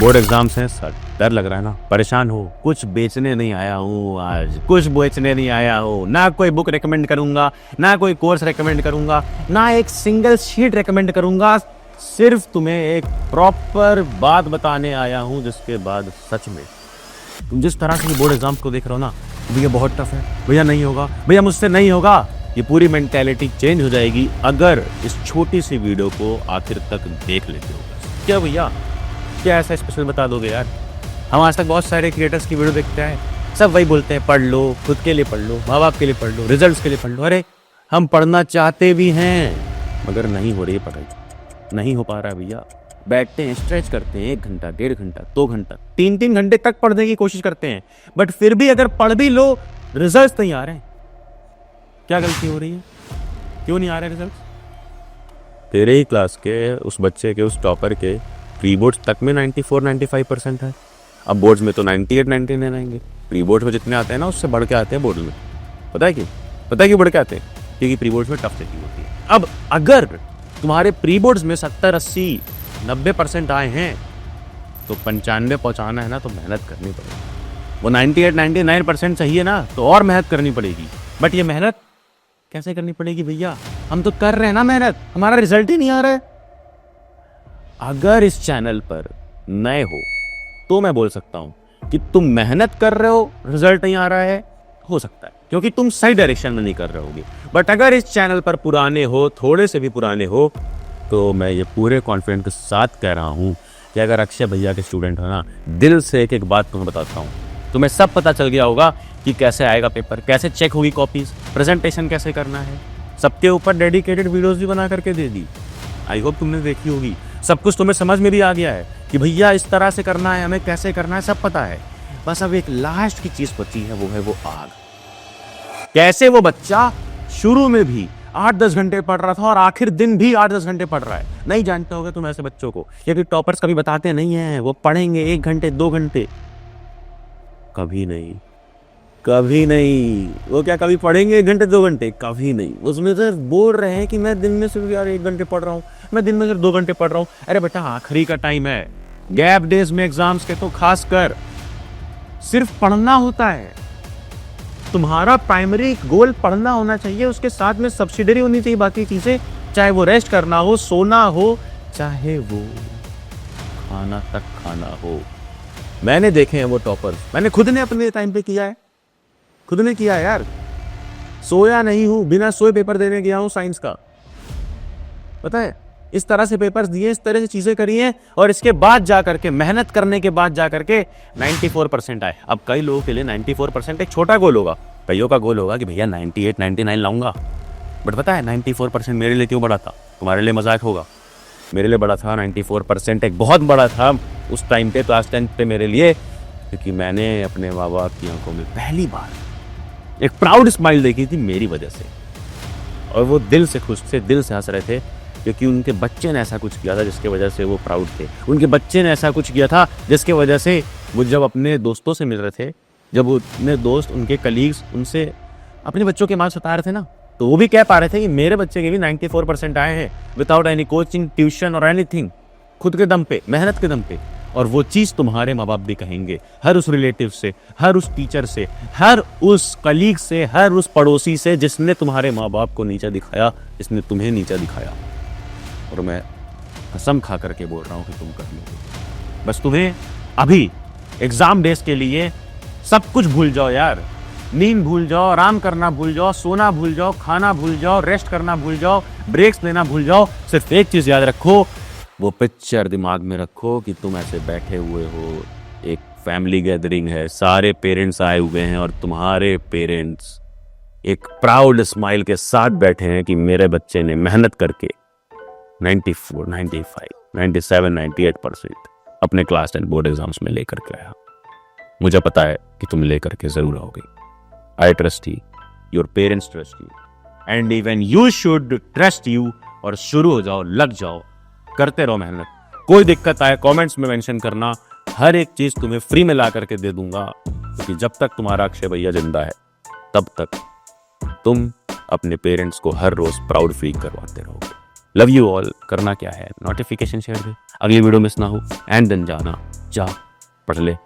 Board exams हैं sir, डर लग रहा है ना, परेशान हो। कुछ बेचने नहीं आया हूँ आज, कुछ बेचने नहीं आया हूँ। ना कोई बुक रेकमेंड करूंगा, ना कोई कोर्स रेकमेंड करूंगा, ना एक सिंगल शीट रेकमेंड करूंगा। सिर्फ तुम्हें एक प्रॉपर बात बताने आया हूँ, जिसके बाद सच में तुम जिस तरह से बोर्ड एग्जाम्स को देख रहे हो ना, भैया बहुत टफ है, भैया नहीं होगा, भैया मुझसे नहीं होगा, ये पूरी मेंटेलिटी चेंज हो जाएगी अगर इस छोटी सी वीडियो को आखिर तक देख लेते हो। क्या भैया, क्या ऐसा स्पेशल बता दोगे यार? हम आज तक बहुत सारे क्रिएटर्स की वीडियो देखते हैं, सब वही बोलते हैं, पढ़ लो, खुद के लिए पढ़ लो, माँ बाप के लिए पढ़ लो, रिजल्ट्स के लिए पढ़ लो। अरे हम पढ़ना चाहते भी हैं मगर नहीं हो रही है पढ़ाई, नहीं हो पा रहा है भैया। बैठते हैं, स्ट्रेच करते हैं, 1 घंटा, 1.5 घंटा, 2 घंटा, 3 घंटे तक पढ़ने की कोशिश करते हैं, बट फिर भी अगर पढ़ भी लो रिजल्ट नहीं आ रहे हैं। क्या गलती हो रही है? क्यों नहीं आ रहे रिजल्ट? तेरे ही क्लास के उस बच्चे के, उस टॉपर के प्री बोर्ड्स तक में 94-95% है। अब बोर्ड्स में तो 98-99 आएंगे। प्री बोर्ड्स में जितने आते हैं ना, उससे बढ़ के आते हैं बोर्ड में। पता है क्यों? पता है क्यों बढ़ के आते हैं? क्योंकि प्री बोर्ड्स में टफ चेकिंग होती है। अब अगर तुम्हारे प्री बोर्ड्स में 70, 80, 90% आए हैं तो 95 पहुंचाना है ना, तो मेहनत करनी पड़ेगी। वो 98-99% चाहिए ना, तो और मेहनत करनी पड़ेगी। बट ये मेहनत कैसे करनी पड़ेगी भैया? हम तो कर रहे हैं ना मेहनत, हमारा रिजल्ट ही नहीं आ रहा है। अगर इस चैनल पर नए हो तो मैं बोल सकता हूं कि तुम मेहनत कर रहे हो, रिजल्ट नहीं आ रहा है, हो सकता है क्योंकि तुम सही डायरेक्शन में नहीं कर रहे होगे। बट अगर इस चैनल पर पुराने हो, थोड़े से भी पुराने हो, तो मैं ये पूरे कॉन्फिडेंस के साथ कह रहा हूं कि अगर अक्षय भैया के स्टूडेंट हो ना, दिल से एक बात तुम्हें बताता हूं, तुम्हें सब पता चल गया होगा कि कैसे आएगा पेपर, कैसे चेक होगी कॉपीज, प्रेजेंटेशन कैसे करना है। सबके ऊपर डेडिकेटेड वीडियोस भी बना करके दे दी, आई होप तुमने देखी होगी। सब कुछ तुम्हें समझ में भी आ गया है कि भैया इस तरह से करना है, हमें कैसे करना है, सब पता है। बस अब एक लास्ट की चीज बची है, वो है वो आग। कैसे वो बच्चा शुरू में भी 8-10 घंटे पढ़ रहा था और आखिर दिन भी 8-10 घंटे पढ़ रहा है। नहीं जानते होगे तुम ऐसे बच्चों को, क्योंकि टॉपर्स कभी बताते नहीं है वो पढ़ेंगे 1 घंटे 2 घंटे, कभी नहीं, कभी नहीं। वो क्या कभी पढ़ेंगे 1 घंटे 2 घंटे? कभी नहीं। उसमें तो बोल रहे हैं कि मैं दिन में सिर्फ यार 1 घंटे पढ़ रहा हूँ, मैं दिन में सिर्फ 2 घंटे पढ़ रहा हूँ। अरे बेटा, आखिरी का टाइम है, गैप डेज में एग्जाम्स के, तो खास कर सिर्फ पढ़ना होता है। तुम्हारा प्राइमरी गोल पढ़ना होना चाहिए, उसके साथ में सब्सिडरी होनी चाहिए बाकी चीजें, चाहे वो रेस्ट करना हो, सोना हो, चाहे वो खाना तक खाना हो। मैंने देखे हैं वो टॉपर्स, मैंने खुद ने अपने टाइम पे किया है, खुद ने किया है यार। सोया नहीं हूं, बिना सोए पेपर देने गया हूं साइंस का। पता है, इस तरह से पेपर्स दिए, इस तरह से चीजें करी हैं, और इसके बाद जाकर के, मेहनत करने के बाद जाकर के 94% आए। अब कई लोगों के लिए 94% एक छोटा गोल होगा, कईयों का गोल होगा कि भैया 98-99 लाऊंगा। बट पता है 94% मेरे लिए क्यों बड़ा था? तुम्हारे लिए मजाक होगा, मेरे लिए बड़ा था। 94% एक बहुत बड़ा था उस टाइम पे, क्लास 10 पे मेरे लिए, क्योंकि मैंने अपने माँ बाप की आंखों में पहली बार एक प्राउड स्माइल देखी थी मेरी वजह से, और वो दिल से खुश थे, दिल से हंस रहे थे, क्योंकि उनके बच्चे ने ऐसा कुछ किया था जिसके वजह से वो प्राउड थे। उनके बच्चे ने ऐसा कुछ किया था जिसके वजह से वो जब अपने दोस्तों से मिल रहे थे, जब उनके दोस्त, उनके कलीग्स उनसे अपने बच्चों के मार्क्स बता रहे थे ना, तो वो भी कह पा रहे थे कि मेरे बच्चे के भी 94% आए हैं, विदाउट एनी कोचिंग, ट्यूशन और एनीथिंग, खुद के दम पे, मेहनत के दम पे। और वो चीज़ तुम्हारे माँ बाप भी कहेंगे, हर उस रिलेटिव से, हर उस टीचर से, हर उस कलीग से, हर उस पड़ोसी से जिसने तुम्हारे माँ बाप को नीचा दिखाया, जिसने तुम्हें नीचा दिखाया। और मैं कसम खा करके बोल रहा हूँ कि तुम कर लोगे। बस तुम्हें अभी एग्जाम डेज के लिए सब कुछ भूल जाओ यार, नींद भूल जाओ, आराम करना भूल जाओ, सोना भूल जाओ, खाना भूल जाओ, रेस्ट करना भूल जाओ, ब्रेक्स लेना भूल जाओ। सिर्फ एक चीज़ याद रखो, वो पिक्चर दिमाग में रखो कि तुम ऐसे बैठे हुए हो, एक फैमिली गैदरिंग है, सारे पेरेंट्स आए हुए हैं, और तुम्हारे पेरेंट्स एक प्राउड स्माइल के साथ बैठे हैं कि मेरे बच्चे ने मेहनत करके 94, 95, 97, 98% अपने क्लास 10 बोर्ड एग्जाम्स में लेकर के आया। मुझे पता है कि तुम लेकर के जरूर आओगे। I trust you, your parents trust you, and even you should trust you. और शुरू हो जाओ, लग जाओ, करते रहो मेहनत। कोई दिक्कत आए कमेंट्स में मेंशन करना, हर एक चीज तुम्हें फ्री में ला करके दे दूंगा, क्योंकि जब तक तुम्हारा अक्षय भैया जिंदा है तब तक तुम अपने पेरेंट्स को हर रोज प्राउड फील करवाते रहोगे। Love you all. करना क्या है, नोटिफिकेशन शेयर दे, अगली वीडियो मिस ना हो, एंड देन जा पढ़ ले।